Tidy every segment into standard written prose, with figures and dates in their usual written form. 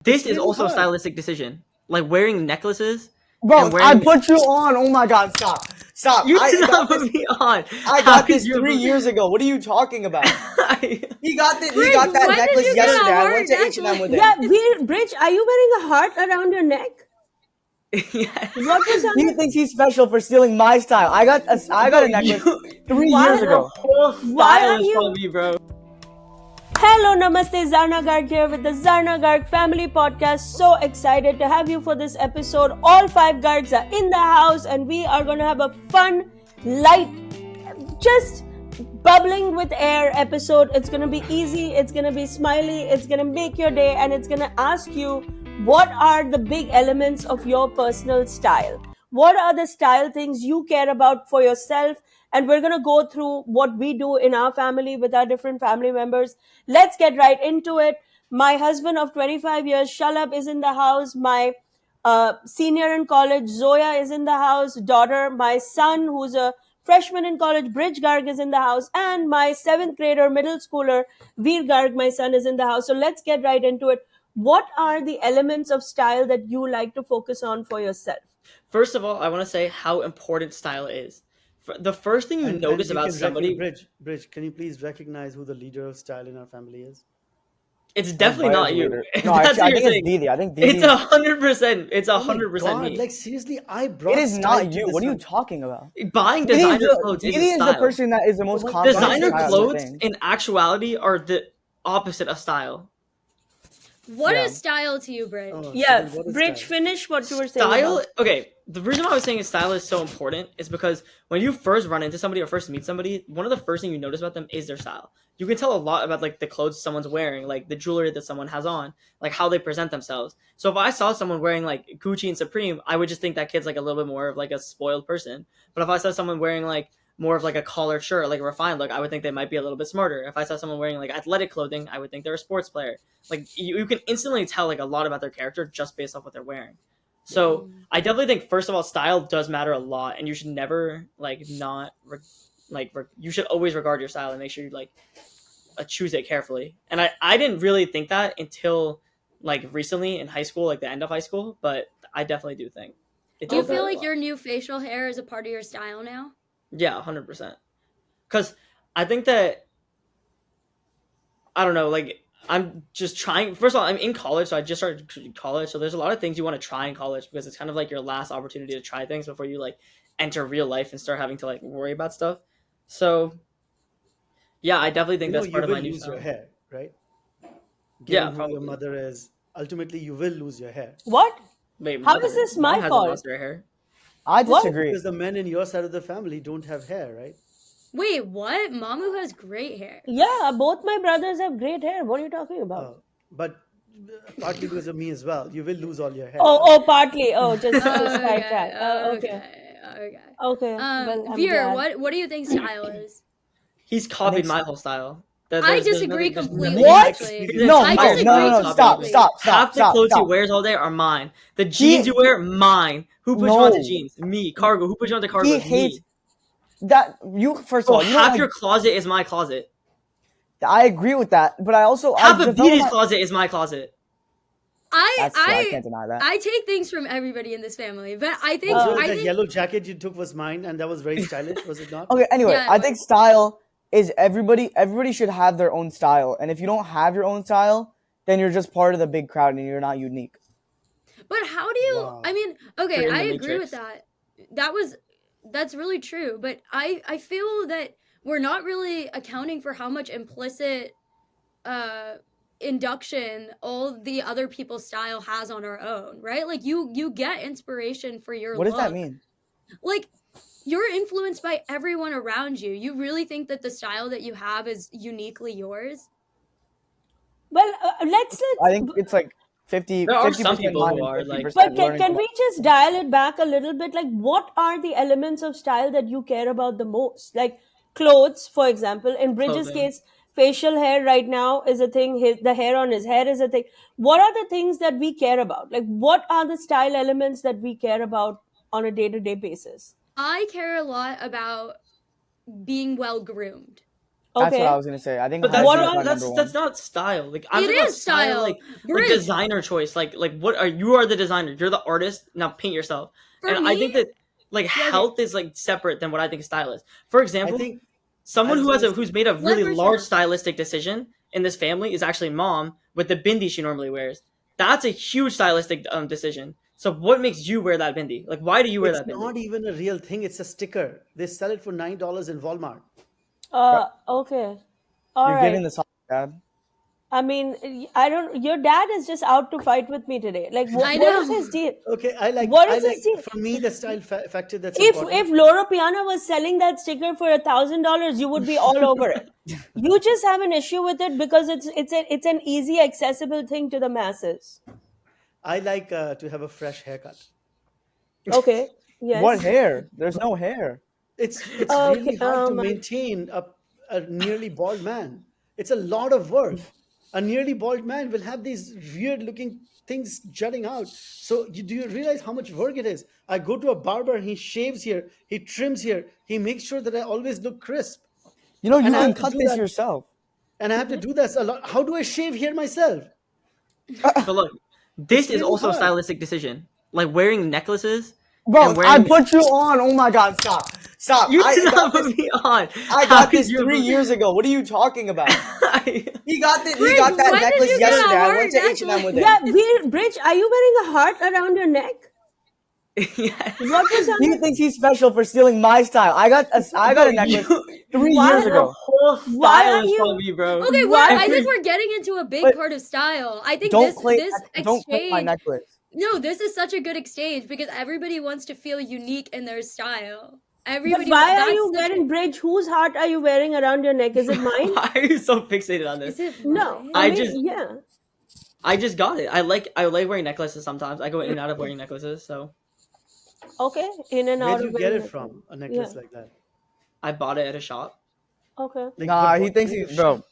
This is really also a hard. stylistic decision. Like wearing necklaces. Bro, and I wearing... put you on. Oh my god, stop. You I did got not this. put me on. I How got this could you 3 put- years ago. What are you talking about? He got that. He Brij, got that when did necklace you get a yesterday. I heart went to H&M necklace? with him. Yeah, Brij, are you wearing a heart around your neck? Yes. What was on He the... thinks he's special for stealing my style. I got a necklace 3 Why- years ago. Whole Why style are is you- from me, bro. Hello, namaste, Zarna Garg here with the Zarna Garg Family Podcast. So excited to have you for this episode. All 5 Gargs are in the house and we are going to have a fun, light, just bubbling with air episode. It's going to be easy, it's going to be smiley, it's going to make your day, and it's going to ask you what are the big elements of your personal style. What are the style things you care about for yourself? And we're going to go through what we do in our family with our different family members. Let's get right into it. My husband of 25 years, Shalab, is in the house. My senior in college, Zoya, is in the house. Daughter, my son, who's a freshman in college, Brij Garg, is in the house. And my 7th grader, middle schooler, Veer Garg, my son, is in the house. So let's get right into it. What are the elements of style that you like to focus on for yourself? First of all, I want to say how important style is. The first thing you notice about somebody... Brij, can you please recognize who the leader of style in our family is? It's definitely not you. No, That's actually, I what you're think saying. it's Didi. I think Didi. It's 100%. It's Oh my 100% God, me. like seriously, I brought. It is style not to you. this What are you family. talking about? Buying Didi designer is clothes Didi is is style. the person that is the most confident. Designer in style, clothes, I think. in actuality, are the opposite of style. What Yeah. is style to you, Brij? Oh, so Yeah, then what is Brij, style? finish what you were saying. Style, about- okay, the reason why I was saying style is so important is because when you first run into somebody or first meet somebody, one of the first things you notice about them is their style. You can tell a lot about like the clothes someone's wearing, like the jewelry that someone has on, like how they present themselves. So if I saw someone wearing like Gucci and Supreme, I would just think that kid's like a little bit more of like a spoiled person. But if I saw someone wearing like more of like a collared shirt, like a refined look, I would think they might be a little bit smarter. If I saw someone wearing like athletic clothing, I would think they're a sports player. Like you can instantly tell like a lot about their character just based off what they're wearing. So I definitely think first of all, style does matter a lot, and you should never like not you should always regard your style and make sure you like choose it carefully. And I didn't really think that until like recently in high school, like the end of high school, but I definitely do think. Do you does feel matter a like lot. your new facial hair is a part of your style now? Yeah, 100%. Because I think that, I don't know, like, I'm just trying. First of all, I'm in college, so I just started college. So there's a lot of things you want to try in college because it's kind of like your last opportunity to try things before you, like, enter real life and start having to, like, worry about stuff. So, yeah, I definitely think that's part you of will my new lose style. your hair, right? Yeah, Given who probably. your mother is, ultimately you will lose your hair. What? Wait, How mother. is this Mom my hasn't fault? lost her hair. I What? disagree. Because the men in your side of the family don't have hair, right? Wait, what? Mamu has great hair. Yeah, both my brothers have great hair. What are you talking about? But partly because of me as well, you will lose all your hair. Oh, partly. Oh, just Okay, like that. Okay. okay. Okay. Well, I'm Veer, glad. what do you think style is? He's copied so. my whole style. I disagree there's completely. What? Actually, No, I no, disagree no, stop, completely. Half the clothes he stop. wears all day are mine. The jeans you wear, mine. Who puts you on the No. jeans? Me. Cargo. Who puts you on the cargo? He hates Me. that. You first of So all, you don't half like, your closet is my closet. I agree with that, but I also Half I of developed Diddy's my- closet is my closet. That's true. I can't deny that. I take things from everybody in this family, but I think Also, I the think yellow jacket you took was mine, and that was very stylish, was it not? Okay, anyway, Yeah, it I think was. style is everybody should have their own style. And if you don't have your own style, then you're just part of the big crowd and you're not unique. But how do you? Wow. I mean, okay, You're in I the agree with Matrix. that. That's really true. But I feel that we're not really accounting for how much implicit induction all the other people's style has on our own, right? Like you get inspiration for your What does that look. mean? Like you're influenced by everyone around you. You really think that the style that you have is uniquely yours? Well, let's I think it's like 50. There are 50% some people mine who and are, like- 50% But learning can from we just dial it back a little bit? Like, what are the elements of style that you care about the most? Like clothes, for example. In Bridges' Clothing. case, facial hair right now is a thing. The hair on his head is a thing. What are the things that we care about? Like, what are the style elements that we care about on a day-to-day basis? I care a lot about being well groomed. That's Okay. what I was gonna say. I think But height that's What is not my that's number that's one. not style. Like I'm It talking about is style. like Brij, designer choice. Like what are you are the designer. You're the artist. Now paint yourself. for And I think me, that like yeah, okay. health is like separate than what I think style is. For I example, think someone as who has well as who's made a Let really Brij large finish. stylistic decision in this family is actually mom with the bindi she normally wears. That's a huge stylistic decision. So what makes you wear that bindi? Like why do you wear it's that bindi? not even a real thing. It's a sticker. They sell it for $9 in Walmart. Okay. All You're right. getting this, Dad. I mean, I don't. Your dad is just out to fight with me today. Like, I what is know. his deal? Okay, What is his deal? for me the style factor that's If important. Loro Piana was selling that sticker for $1,000, you would be all over it. You just have an issue with it because it's an easy, accessible thing to the masses. I like to have a fresh haircut. Okay. What Yes. hair? There's no hair. It's Okay. really hard to My maintain a nearly bald man. It's a lot of work. A nearly bald man will have these weird looking things jutting out. So do you realize how much work it is? I go to a barber, he shaves here, he trims here, he makes sure that I always look crisp. You know, you And I can have to cut do this that. yourself. And I have to do this a lot. How do I shave here myself? But look, It's this is really also a hard. stylistic decision. Like wearing necklaces Bro, and I wearing put you on. Oh my God, stop. Stop. you I did got not this. put me on. I How got could this you 3 years ago. What are you talking about? He got this. He Brij, got that when did necklace you get a yesterday. I heart went to H&M necklace? with him. yeah, Bridge, are you wearing a heart around your neck? Yes. What was on He it? thinks he's special for stealing my style. I got a necklace You, 3 Why years your ago. whole Why style are is you? from me, bro. Okay, Why? And I for think we're getting into a big But part of style. I think don't claim this don't claim my exchange. necklace. No, this is such a good exchange because everybody wants to feel unique in their style. But Everybody, why are that's you such wearing Bridge? Whose heart are you wearing around your neck? Is it mine? why are you so fixated on this? Is it No, mine? I just yeah. I just got it. I like wearing necklaces sometimes. I go in and out of wearing necklaces, so Okay, in and Where out do of you get wearing it necklace. from? A Yeah. necklace like that. I bought it at a shop. Okay. Like, Nah, but he what thinks kind he's of bro. shop?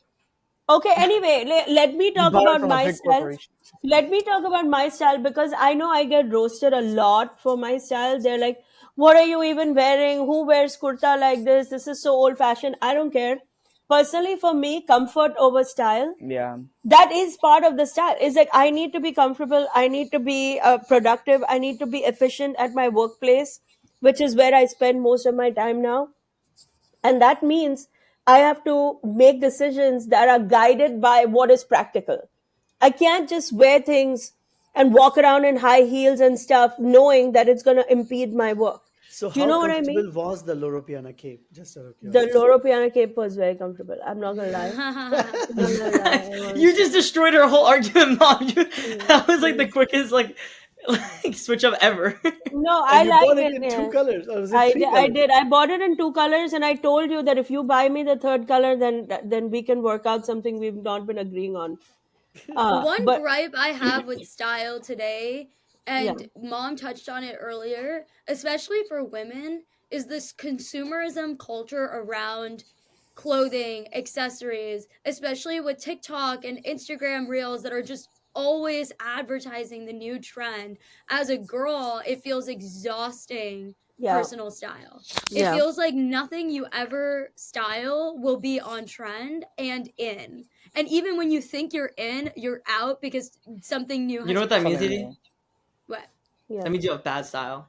Okay, anyway, let me He talk bought it about from a my big style. corporation. Let me talk about my style because I know I get roasted a lot for my style. They're like, what are you even wearing? Who wears kurta like this? This is so old fashioned. I don't care. Personally, for me, comfort over style. Yeah. That is part of the style. It's like I need to be comfortable. I need to be productive. I need to be efficient at my workplace, which is where I spend most of my time now. And that means I have to make decisions that are guided by what is practical. I can't just wear things and walk around in high heels and stuff knowing that it's going to impede my work. So Do you how know what I mean? comfortable was the Loro Piana cape? Just out of The curiosity. Loro Piana cape was very comfortable. I'm not going to lie. I'm not going to lie. I You was- just destroyed her whole argument, mom. That was like the Mm. quickest like switch up ever. No, I And you like bought it it. in Yeah. two colors, or was it I three did, I colors? did. I bought it in 2 colors, and I told you that if you buy me the third color, then we can work out something we've not been agreeing on. One But gripe I have with style today, yeah, and mom touched on it earlier, especially for women, is this consumerism culture around clothing, accessories, especially with TikTok and Instagram reels that are just always advertising the new trend. As a girl, it feels exhausting yeah, personal style. It yeah. feels like nothing you ever style will be on trend and in. And even when you think you're in, you're out because something new has You know what that means, Something Didi? new. what? Yeah. That means you have bad style.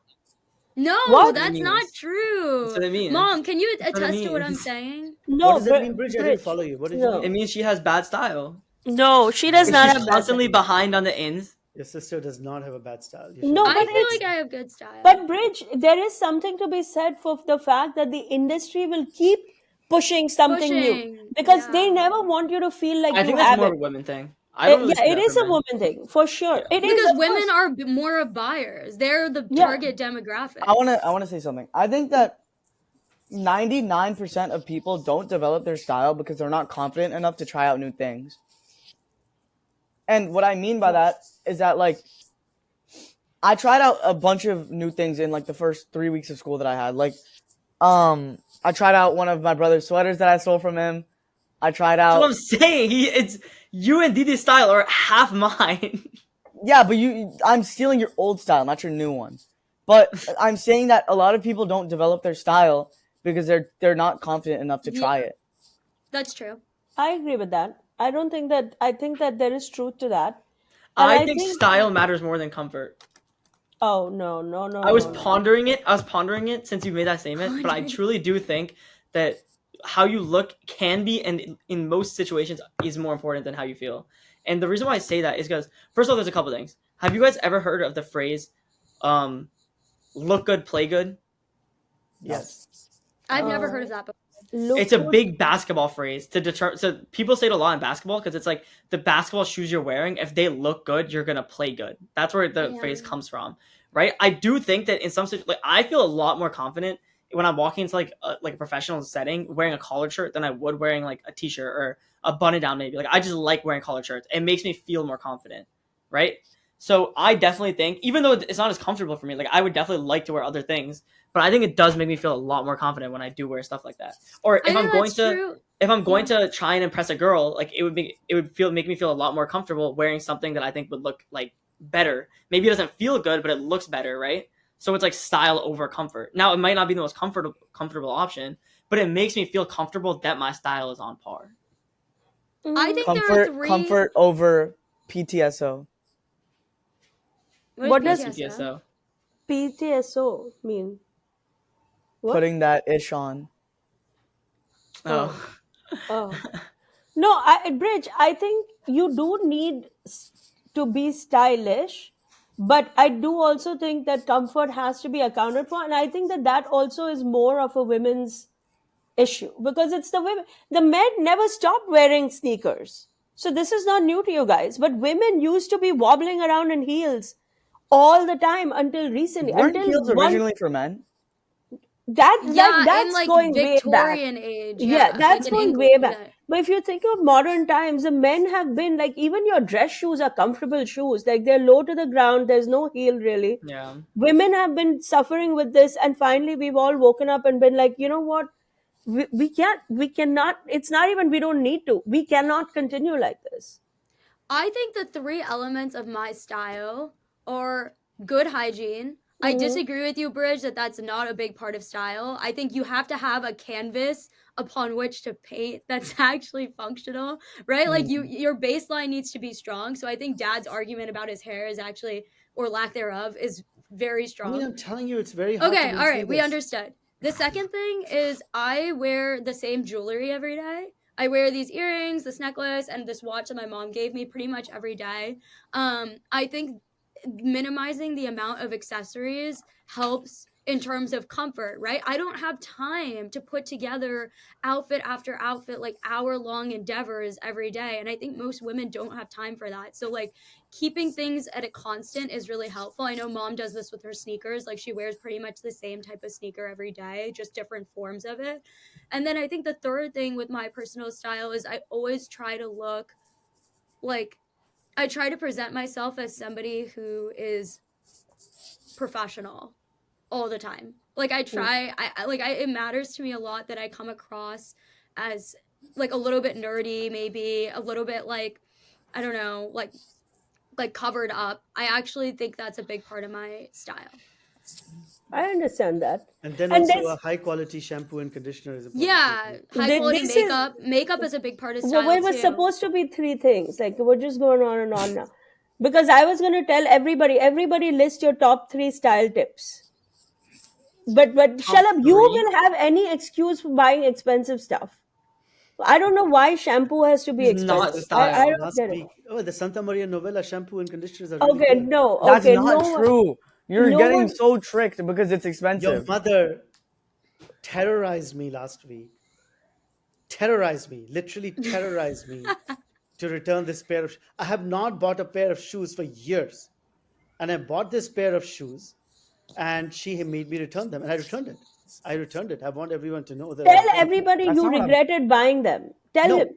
No, What? that's It not means. That's true. what it means. Mom, can you That's what it attest to what I'm means. saying? What No, does that mean, Bridge? I didn't Bridge. follow you. What did you No, It mean? means she has bad style. no, she does If not she's have bad constantly style. behind on the ins. Your sister does not have a bad style. You No, should I but know feel that. it's like I have good style. but Bridge. There is something to be said for the fact that the industry will keep pushing something new Pushing, because they yeah. never want you to feel like I you think that's have more it. of a women thing. I don't really Yeah, see it that is for a men. woman thing for sure. Yeah. It is, Because of women course. are more of buyers. They're the Yeah. target demographic. I wanna say something. I think that 99% of people don't develop their style because they're not confident enough to try out new things. And what I mean by that is that like I tried out a bunch of new things in like the first 3 weeks of school that I had. Like I tried out one of my brother's sweaters that I stole from him. I tried That's what out I'm saying. It's you and Didi's style are half mine. yeah, but I'm stealing your old style, not your new one. But I'm saying that a lot of people don't develop their style because they're not confident enough to Yeah. try it. That's true. I agree with that. I don't think that. I think that there is truth to that, and I I think think. style matters more than comfort. Oh no, no, no, I was no, no. pondering it. I was pondering it since you made that statement, but I Pondering. truly do think that how you look can be, and in most situations, is more important than how you feel. And the reason why I say that is because, first of all, there's a couple things. Have you guys ever heard of the phrase, "look good, play good"? No. Yes. I've never heard Uh, of that before. look It's a good. big basketball phrase to deter. So people say it a lot in basketball because it's like the basketball shoes you're wearing. If they look good, you're gonna play good. That's where the phrase Yeah. comes from, right? I do think that in some like I feel a lot more confident when I'm walking into like a professional setting wearing a collared shirt than I would wearing like a t-shirt or a button down maybe. Like I just like wearing collared shirts. It makes me feel more confident, right? So I definitely think, even though it's not as comfortable for me, like I would definitely like to wear other things, but I think it does make me feel a lot more confident when I do wear stuff like that. Or I think that's true. if I'm going Yeah. to try and impress a girl, like it would make me feel a lot more comfortable wearing something that I think would look like better. Maybe it doesn't feel good, but it looks better, right? So it's like style over comfort. Now it might not be the most comfortable option, but it makes me feel comfortable that my style is on par. I Mm, think there are Comfort, three. comfort over PTSO. What what is does PTSO? PTSO mean? What? Putting that ish on. Oh. Oh. No, Bridge, I think you do need to be stylish, but I do also think that comfort has to be accounted for. And I think that that also is more of a women's issue because it's the women. The men never stopped wearing sneakers. So this is not new to you guys, but women used to be wobbling around in heels all the time until recently, Weren't until heels one originally for men? Yeah, in that's like going way back. Victorian age. Yeah, Yeah, like that's in going England. way back. But if you think of modern times, the men have been like, even your dress shoes are comfortable shoes. Like they're low to the ground, there's no heel really. Yeah. Women have been suffering with this, and finally we've all woken up and been like, you know what? We cannot, it's not even we don't need to. We cannot continue like this. I think the three elements of my style are good hygiene. I Mhm. disagree with you, Bridge, that that's not a big part of style. I think you have to have a canvas upon which to paint that's actually functional, right? Like your baseline needs to be strong. So I think Dad's argument about his hair is actually, or lack thereof, is very I mean, strong. I'm telling you, it's very hard to Okay, all maintain right, we this. understood. The second thing is I wear the same jewelry every day. I wear these earrings, this necklace, and this watch that my mom gave me pretty much every day. I think minimizing the amount of accessories helps in terms of comfort, right? I don't have time to put together outfit after outfit, like hour-long endeavors every day. And I think most women don't have time for that. So like keeping things at a constant is really helpful. I know mom does this with her sneakers. Like she wears pretty much the same type of sneaker every day, just different forms of it. And then I think the third thing with my personal style is I always try to look like I try to present myself as somebody who is professional all the time. Like I try, it matters to me a lot that I come across as like a little bit nerdy, maybe a little bit like, I don't know, like covered up. I actually think that's a big part of my style. I understand that. And then And also this, a high quality shampoo and conditioner is important. Yeah, high quality this is makeup is a big part of well, style it was too. supposed to be three things. Like we're just going on and on now. Because I was going to tell everybody list your top three style tips. But Top Shalab, you three. will have any excuse for buying expensive stuff. I don't know why shampoo has to be It's not expensive. I style. don't Last get it. week, oh, the Santa Maria Novella shampoo and conditioners are really Okay, good. no, That's okay, not true. You're no getting one. so tricked because it's Your expensive. mother terrorized me last week. Terrorized me, literally terrorized me to return this pair of. I have not bought a pair of shoes for years, and I bought this pair of shoes, and she made me return them, and I returned it. I returned it. I want everyone to know that I Tell returned it. everybody That's you not what I'm. regretted buying them. Tell No, him.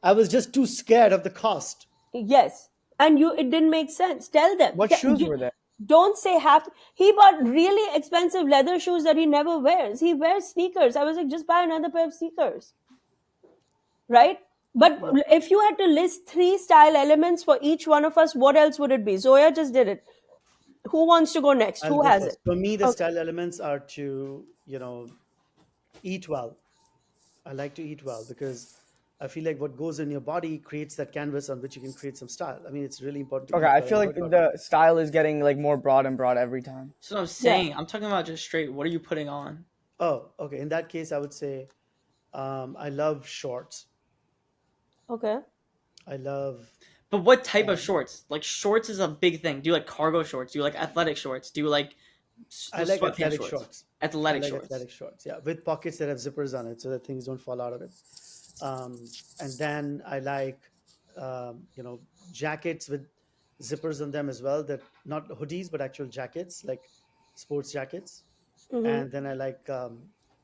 I was just too scared of the cost. Yes. And it didn't make sense. Tell them. What shoes were there? Don't say half. He bought really expensive leather shoes that he never wears. He wears sneakers. I was like, just buy another pair of sneakers. Right? But Well, if you had to list three style elements for each one of us, what else would it be? Zoya just did it. Who wants to go next? I'll Who go has first. it? For me, the Okay. style elements are to, eat well. I like to eat well because I feel like what goes in your body creates that canvas on which you can create some style. I mean, it's really important to Okay, eat I well feel and like work out. the style is getting like more broad and broad every time. So I'm Yeah. saying, I'm talking about just straight. What are you putting on? Oh, okay. In that case, I would say I love shorts. Okay. I love But what type of um, shorts? Like shorts is a big thing. Do you like cargo shorts? Do you like athletic shorts? Do you like I those like sweatpants athletic shorts? shorts. I Athletic like shorts. athletic shorts. Yeah, with pockets that have zippers on it so that things don't fall out of it. And then I like jackets with zippers on them as well. That not hoodies but actual jackets, like sports jackets. Mm-hmm. And then I like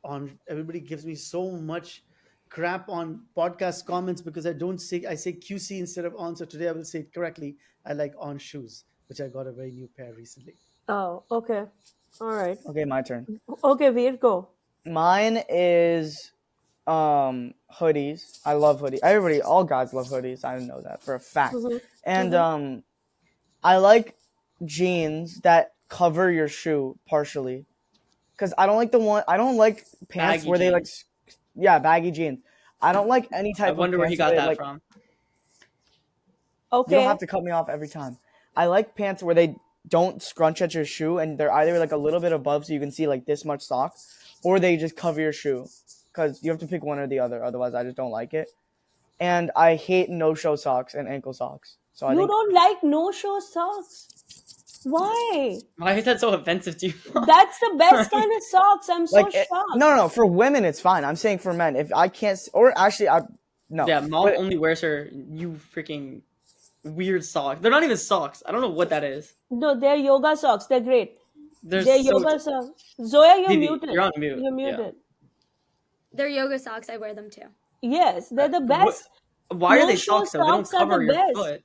on everybody gives me so much crap on podcast comments because I say QC instead of on. So today I will say it correctly. I like on shoes, which I got a very new pair recently. Oh, okay. All right. Okay, my turn. Okay, Veer, go. Mine is hoodies. I love hoodies. Everybody, all guys love hoodies. I know that for a fact. Mm-hmm. And Mm-hmm. I like jeans that cover your shoe partially. Cuz I don't like pants Baggy where they like jeans. yeah, baggy jeans. I don't like any I type of wonder where he pants where got they that like from. you don't have Okay. to cut me off every time. I like pants where they don't scrunch at your shoe and they're either like a little bit above so you can see like this much sock, or they just cover your shoe. Because you have to pick one or the other. Otherwise, I just don't like it. And I hate no-show socks and ankle socks. So I You think don't like no-show socks? Why? Why is that so offensive to you? That's the best kind of socks. I'm so like shocked. no, for women it's fine. I'm saying for men, if I can't or actually I no. Yeah, mom But only wears her you freaking weird socks. They're not even socks. I don't know what that is. No, they're yoga socks. They're great. They're They're so yoga socks. Zoya, you're Vivi, muted. you're on mute. You're Yeah. muted. They're yoga socks. I wear them too. Yes, they're the What, best. why are they No-show socks though? They don't socks are the cover your best. foot.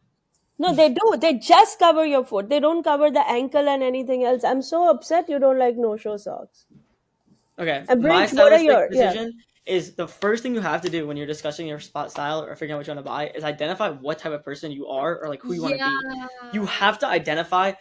No, they do. They just cover your foot. They don't cover the ankle and anything else. I'm so upset you don't like no-show socks. Okay, And my Brij, what are stylistic your decision is the first thing you have to do when you're discussing your spot style or figuring out what you want to buy is identify what type of person you are or like who you want to be. You have to identify.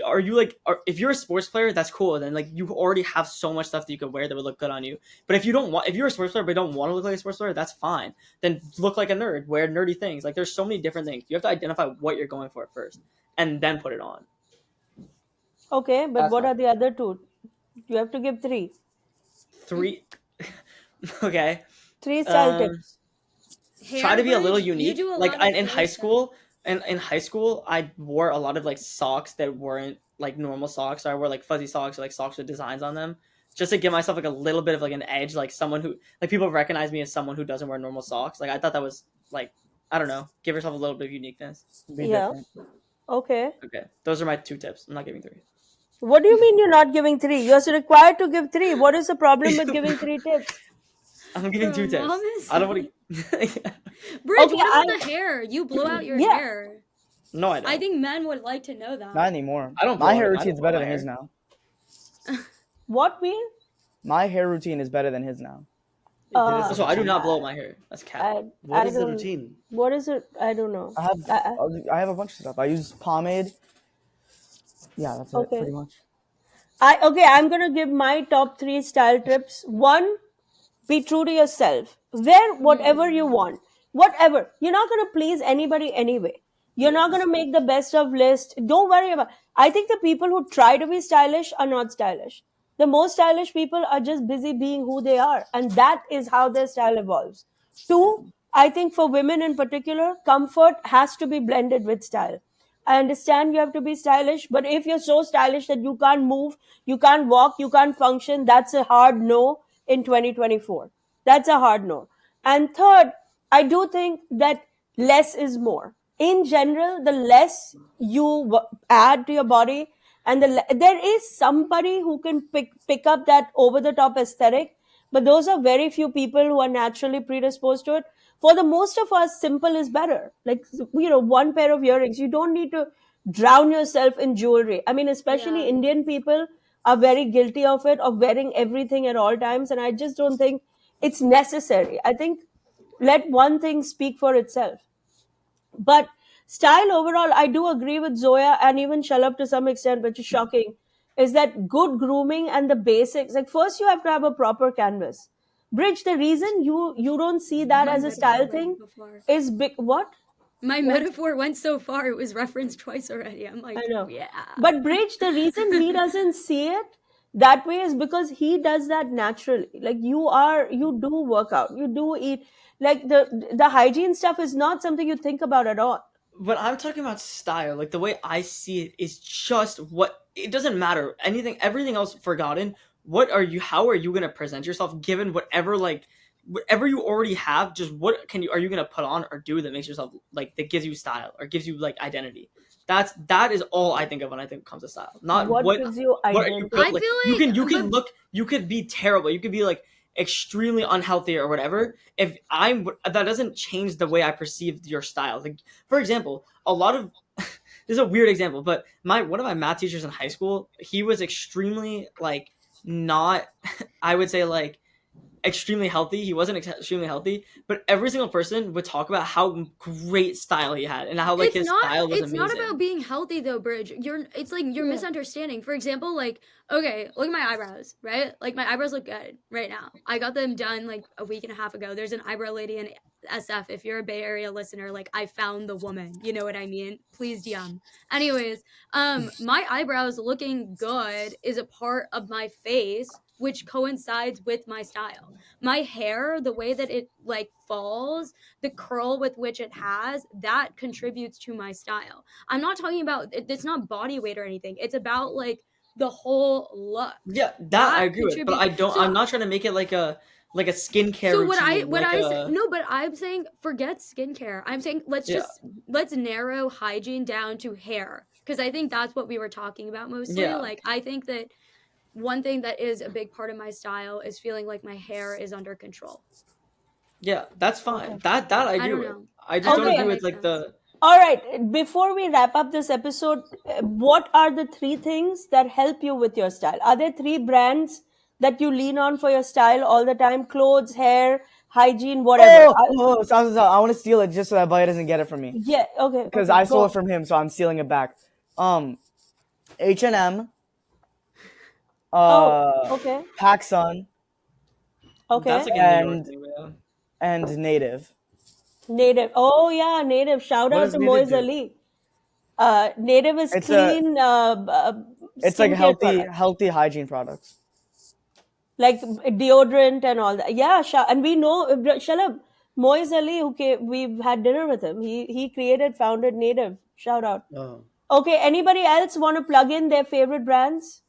Are you like? If you're a sports player, that's cool. Then like you already have so much stuff that you could wear that would look good on you. But if you don't want, if you're a sports player but don't want to look like a sports player, that's fine. Then look like a nerd. Wear nerdy things. Like there's so many different things. You have to identify what you're going for first, and then put it on. Okay, but That's what fine. are the other two? You have to give three. 3. Okay. Three style Um, tips. try to be a little Hair, Brij, you unique. do a Like lot of in high things that- school, in high school, I wore a lot of like socks that weren't like normal socks. So I wore like fuzzy socks or like socks with designs on them, just to give myself like a little bit of like an edge, like someone who like people recognize me as someone who doesn't wear normal socks. Like I thought that was like I don't know, give yourself a little bit of uniqueness. be Yeah. different. Okay. Okay, those are my 2 tips. I'm not giving 3. What do you mean you're not giving three? You're required to give three. What is the problem with giving 3 tips? I'm giving Bro, 2 tips. Mom is I don't want to. Brij, Okay, what about the hair? You blow out your Yeah. hair. No, I don't. I think men would like to know that. Not anymore. I don't My blow hair it. I routine's don't blow better my than his hair. now. What mean? My hair routine is better than his now. There is a So I do routine. not blow my hair. That's cat. I What is the don't. routine? What is it? I don't know. I have a bunch of stuff. I use pomade. Yeah, that's it Okay. pretty much. I'm gonna give my top 3 style tips. One, be true to yourself. Wear whatever you want. Whatever. You're not gonna please anybody anyway. You're not gonna make the best of list. Don't worry about. I think the people who try to be stylish are not stylish. The most stylish people are just busy being who they are, and that is how their style evolves. Two, I think for women in particular, comfort has to be blended with style. I understand you have to be stylish, but if you're so stylish that you can't move, you can't walk, you can't function, that's a hard no in 2024. That's a hard no. And third, I do think that less is more. In general, the less you add to your body, and there is somebody who can pick up that over the top aesthetic, but those are very few people who are naturally predisposed to it. For the most of us, simple is better. Like, one pair of earrings, you don't need to drown yourself in jewelry. I mean, especially Yeah. Indian people are very guilty of it, of wearing everything at all times, and I just don't think it's necessary. I think let one thing speak for itself. But style overall, I do agree with Zoya and even Shalab to some extent, which is shocking, is that good grooming and the basics. Like, first, you have to have a proper canvas. Brij, the reason you don't see that My as a metaphor style went thing so far. is big. What? My What? metaphor went so far, it was referenced twice already. I'm like, I know. yeah. But Brij, the reason he doesn't see it that way is because he does that naturally. Like you do work out, you do eat. Like the hygiene stuff is not something you think about at all. But I'm talking about style. Like the way I see it is just what it doesn't matter. Anything, everything else forgotten. What are you? How are you gonna present yourself given whatever you already have? Just what are you gonna put on or do that makes yourself like that gives you style or gives you like identity? That is all I think of when I think it comes to style. Not What gives you what are you identity? built I like. feel like, You can but look. You could be terrible. You could be like extremely unhealthy or whatever. If I'm that doesn't change the way I perceive your style. Like for example, a lot of this is a weird example, but my one of my math teachers in high school, he was extremely like not I would say like extremely healthy. He wasn't extremely healthy, but every single person would talk about how great style he had and how like his style was it's not amazing. about being healthy though, Brij. It's like you're Yeah. misunderstanding. For example, like, okay, look at my eyebrows, right? Like my eyebrows look good right now. I got them done like a week and a half ago. There's an eyebrow lady in SF. If you're a Bay Area listener, like I found the woman. You know what I mean? Please DM. Anyways, my eyebrows looking good is a part of my face which coincides with my style. My hair, the way that it like falls, the curl with which it has, that contributes to my style. I'm not talking about it's not body weight or anything. It's about like the whole look. Yeah, that I That agree with, but contributes. I'm not trying to make it like a skincare So routine what like I say, a no, but I'm saying forget skincare. I'm saying yeah. let's narrow hygiene down to hair because I think that's what we were talking about mostly. Yeah. Like I think that one thing that is a big part of my style is feeling like my hair is under control. Yeah, that's fine. Okay. That I I agree don't with. know. I I just don't don't know if Okay. agree that with makes like sense. the All right. Before we wrap up this episode, what are the 3 things that help you with your style? Are there 3 brands that you lean on for your style all the time? Clothes, hair, hygiene, whatever. I want to steal it just so that Baya doesn't get it from me Yeah. Okay. because Okay. I stole Go. it from him, so I'm stealing it back. H&M, Oh. Okay. PacSun, that's Okay. like a New York and thing, yeah. Native. Native. Oh yeah, Native. Shout What out does to native Moise do? Ali. Native is It's a clean it's like skincare products, healthy hygiene products. like deodorant and all that. Yeah, and we know Shalab Moise Ali, we've had dinner with him. He created, founded Native. Shout out. Oh, Okay, anybody else want to plug in their favorite brands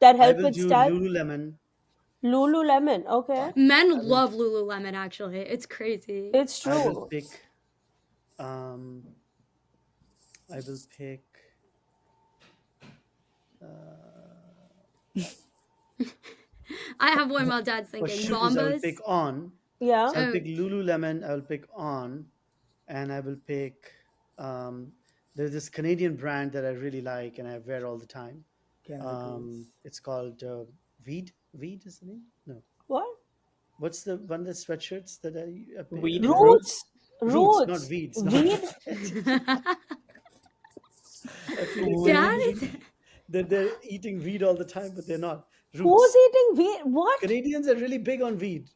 that I help will with do style? Lululemon. Lululemon. Okay, I Men will love Lululemon actually. It's crazy. it's I will true. pick um I will pick uh, I have one while Dad's for thinking. shoes I will Bombas. pick On. Yeah. So I'll Oh, pick Lululemon, I will pick On, and I will pick there's this Canadian brand that I really like and I wear all the time. It's called Veed. Veed is the name? No. What? What's the one of the sweatshirts that I Weed? wear? Roots. Roots, not Roots. Veeds. Not Weed. I feel like Dad they're is eating, they're eating weed all the time, but they're not. Who's Roots. eating weed? What? Canadians are really big on weed.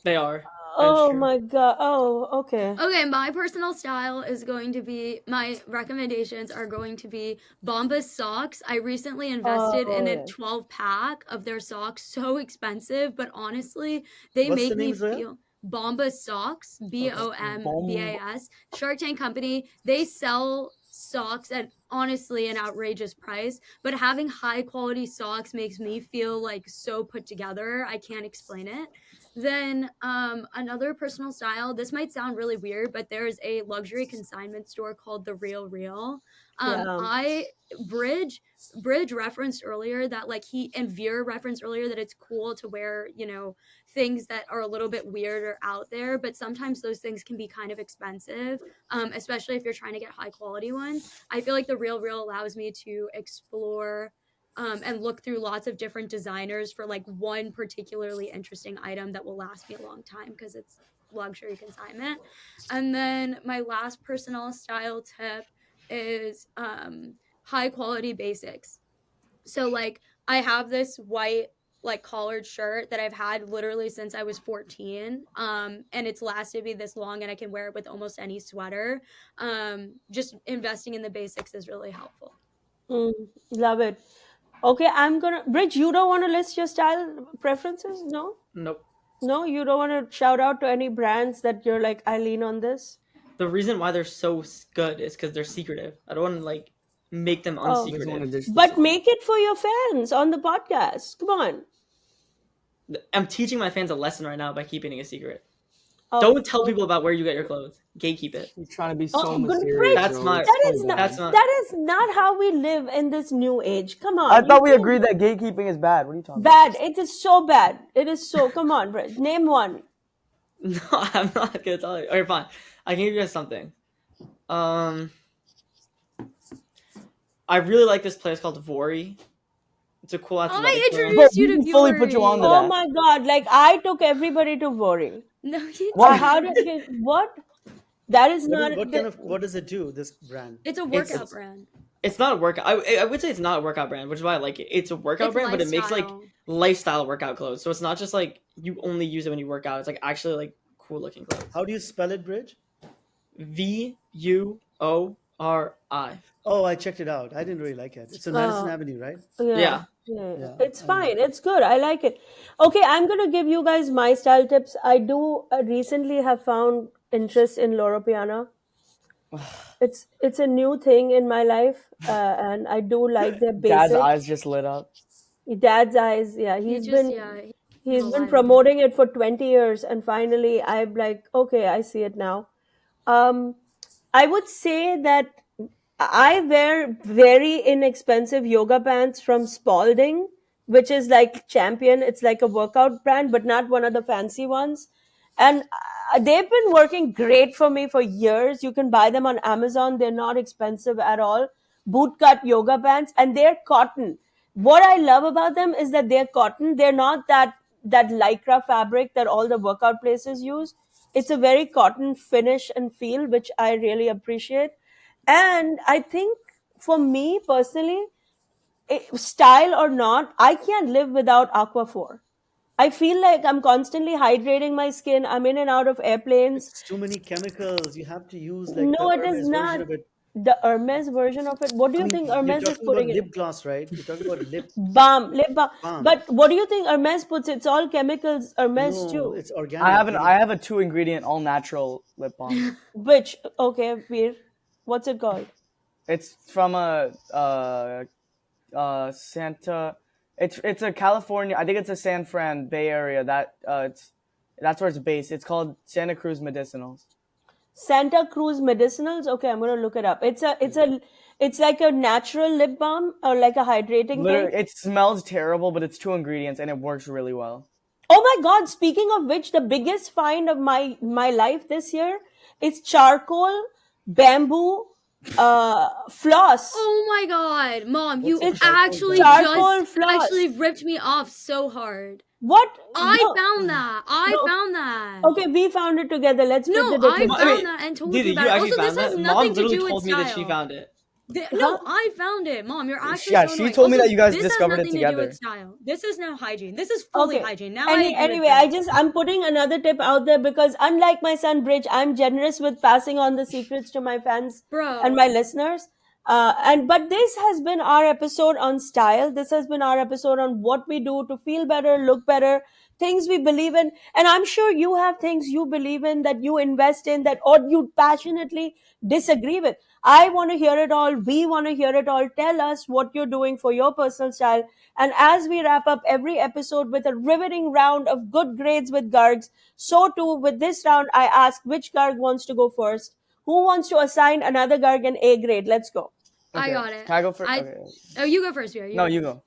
They are. I'm Oh sure. my god. Oh, okay. Okay, my personal style is going to be my recommendations are going to be Bombas socks. I recently invested in Oh, a yes. 12 pack of their socks. So expensive, but honestly, they What's the make me name, Zoya? feel Bombas socks, Bomb. BOMBAS. Shark Tank Company. They sell socks at honestly an outrageous price, but having high quality socks makes me feel like so put together. I can't explain it. Then another personal style, this might sound really weird, but there's a luxury consignment store called The Real Real. Yeah. I Bridge referenced earlier that like he and Veer referenced earlier that it's cool to wear, you know, things that are a little bit weird or out there, but sometimes those things can be kind of expensive, especially if you're trying to get high quality ones. I feel like The Real Real allows me to explore and look through lots of different designers for like one particularly interesting item that will last me a long time because it's luxury consignment. And then my last personal style tip is high quality basics. So like I have this white like collared shirt that I've had literally since I was 14. And it's lasted me this long, and I can wear it with almost any sweater. Just investing in the basics is really helpful. Love it. Okay, I'm gonna Bridge. You don't want to list your style preferences? No, Nope. no, you don't want to shout out to any brands that you're like, I lean on this. The reason why they're so good is because they're secretive. I don't want to like make them Oh. There's one unsecretive. addition. But make it for your fans on the podcast. Come on. I'm teaching my fans a lesson right now by keeping it a secret. Oh, Don't tell people about where you get your clothes. Gatekeep it. You're trying to be so Oh, but mysterious. Bridge, That's bro. my- It's that so is not bad. That's not- that is not how we live in this new age. Come on. I you thought we can't- agreed that gatekeeping is bad. What are you talking Bad. It is so bad. It is so. Come on, Bridge. Name one. No, I'm not gonna tell you. Okay, fine. I can give you guys something. I really like this place called Vori. It's a cool athletic I club. introduced you We to can fully put you Vuori. on to Oh that. my god! Like I took everybody to Vori. No, you Why? didn't. How did it, what? That is not. What does it do? This brand. It's a workout It's- brand. It's not a workout. I would say it's not a workout brand, which is why I like it. It's a workout It's brand, but it makes like lifestyle. lifestyle workout clothes. So it's not just like you only use it when you work out. It's like actually like cool looking clothes. How do you spell it, Bridge? VUORI. Oh, I checked it out. I didn't really like it. It's on Madison Oh. Avenue, right? Yeah. Yeah, It's I fine. It's good. I like it. Okay, I'm gonna give you guys my style tips. I do recently have found interest in Loro Piana. It's a new thing in my life, and I do like their Dad's basics. eyes just lit up. Dad's eyes. Yeah, He's he's been alive. promoting it for 20 years, and finally I'm like, okay, I see it now. I would say that I wear very inexpensive yoga pants from Spalding, which is like Champion. It's like a workout brand, but not one of the fancy ones. And they've been working great for me for years. You can buy them on Amazon. They're not expensive at all. Bootcut yoga pants, and they're cotton. What I love about them is that they're cotton. They're not that lycra fabric that all the workout places use. It's a very cotton finish and feel, which I really appreciate. And I think for me personally, style or not, I can't live without Aquaphor. I feel like I'm constantly hydrating my skin. I'm in and out of airplanes. It's too many chemicals. You have to use like No, the it is Hermes not. version of it. The Hermes version of it. What do I you mean, think you're Hermes is talking about putting in? lip gloss, right? You're talking about lip Lip balm. balm. But what do you think Hermes puts? It's all chemicals. Hermes No, too. it's organic. I have a 2-ingredient all natural lip balm. Which okay, Veer, what's it called? It's from a Santa. It's a California. I think it's a San Fran Bay Area. That's where it's based. It's called Santa Cruz Medicinals. Santa Cruz Medicinals. Okay, I'm gonna look it up. It's like a natural lip balm or like a hydrating Literally, thing. it smells terrible, but it's 2 ingredients and it works really well. Oh my God! Speaking of which, the biggest find of my life this year is charcoal bamboo floss. Oh my god, Mom, you What's a actually charcoal just floss. actually ripped me off so hard. What? I No. found that. I No. found that. Okay, we found it together. Let's put No, the I difference. found Wait, that and told Did you you about it. actually Also, found this has that? nothing Mom to literally do with told me style. that she found it. No, I found it, Mom. You're actually Yeah, so she annoying. told me Also, that you guys this discovered has it nothing to do together. with style. This is now hygiene. This is fully Okay. hygiene. Now I agree with Anyway, that. I'm putting another tip out there because unlike my son Bridge, I'm generous with passing on the secrets to my fans Bro. and my listeners. But this has been our episode on style. This has been our episode on what we do to feel better, look better, things we believe in. And I'm sure you have things you believe in that you invest in that or you passionately disagree with. I want to hear it all. We want to hear it all. Tell us what you're doing for your personal style. And as we wrap up every episode with a riveting round of good grades with Gargs, so too with this round, I ask which Garg wants to go first. Who wants to assign another Garg an A grade? Let's go. I Okay. got it. Can I go first? I- Okay. Oh, you go first, Vera. No, you go.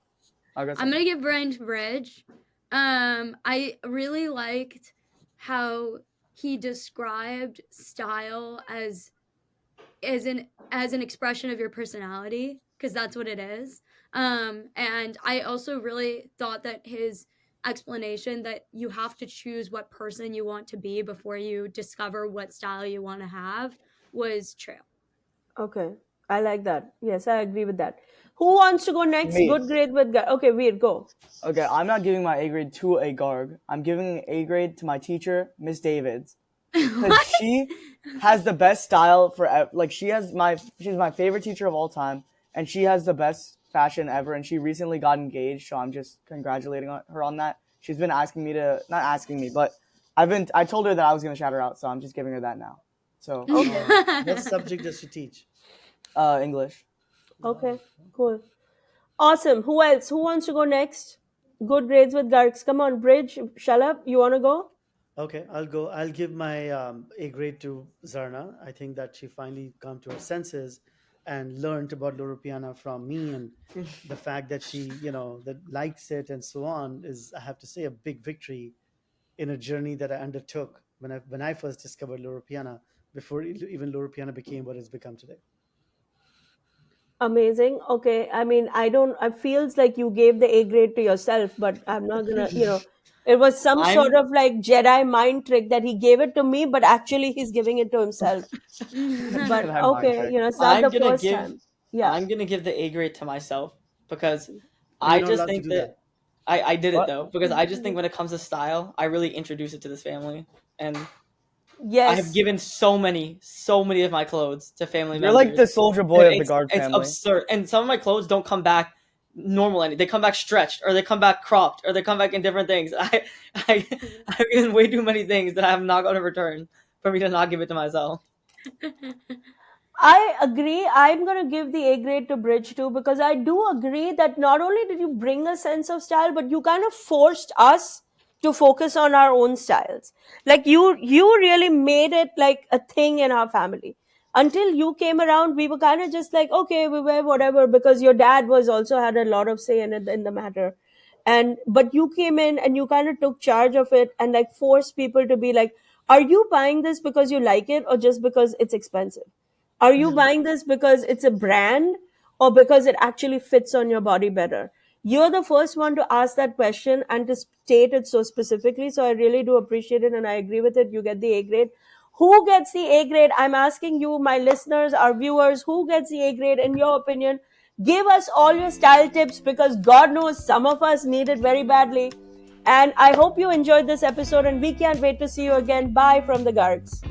I'll go I'm second. gonna give Brian to Bridge. I really liked how he described style as an expression of your personality, because that's what it is. And I also really thought that his explanation that you have to choose what person you want to be before you discover what style you want to have was true. Okay. I like that. Yes, I agree with that. Who wants to go next? Me. Good grade with okay, Veer, go. Okay, I'm not giving my A grade to a Garg. I'm giving an A grade to my teacher, Miss Davids, because she has the best style for like she's my favorite teacher of all time, and she has the best fashion ever. And she recently got engaged, so I'm just congratulating her on that. She's been asking me to not asking me, but I told her that I was gonna shout her out, so I'm just giving her that now. So What subject does she teach? English. Okay, cool. Awesome. Who else? Who wants to go next? Good grades with Gargs. Come on, Bridge, Shalab, you want to go? Okay, I'll go. I'll give my A grade to Zarna. I think that she finally come to her senses and learned about Loropiana from me, and the fact that she, that likes it and so on is, I have to say, a big victory in a journey that I undertook when I first discovered Loropiana before even Loropiana became what it's become today. Amazing. Okay. I mean, I don't, it feels like you gave the A grade to yourself, but I'm not gonna, it was some sort I'm of like Jedi mind trick that he gave it to me, but actually he's giving it to himself. But That mind okay, trick. it's not I'm the gonna first give time. Yeah. I'm gonna give the A grade to myself because You're I not just allowed to think do that that. I did it What? though because I just think when it comes to style, I really introduce it to this family, and I have Yes. given so many of my clothes to family You're like members. the soldier boy And of the Garg it's family. absurd, and some of my clothes don't come back normal. They come back stretched, or they come back cropped, or they come back in different things. I've given way too many things that I have not got to return for me to not give it to myself. I agree. I'm going to give the A grade to Bridge too because I do agree that not only did you bring a sense of style, but you kind of forced us to focus on our own styles. Like you really made it like a thing in our family. Until you came around, we were kind of just like, okay, we wear whatever because your dad was also had a lot of say in the matter. And but you came in and you kind of took charge of it and like forced people to be like, are you buying this because you like it or just because it's expensive? Are you buying this because it's a brand or because it actually fits on your body better? You're the first one to ask that question and to state it so specifically. So I really do appreciate it and I agree with it. You get the A grade. Who gets the A grade? I'm asking you, my listeners, our viewers, who gets the A grade in your opinion? Give us all your style tips because God knows some of us need it very badly. And I hope you enjoyed this episode and we can't wait to see you again. Bye from the Gargs.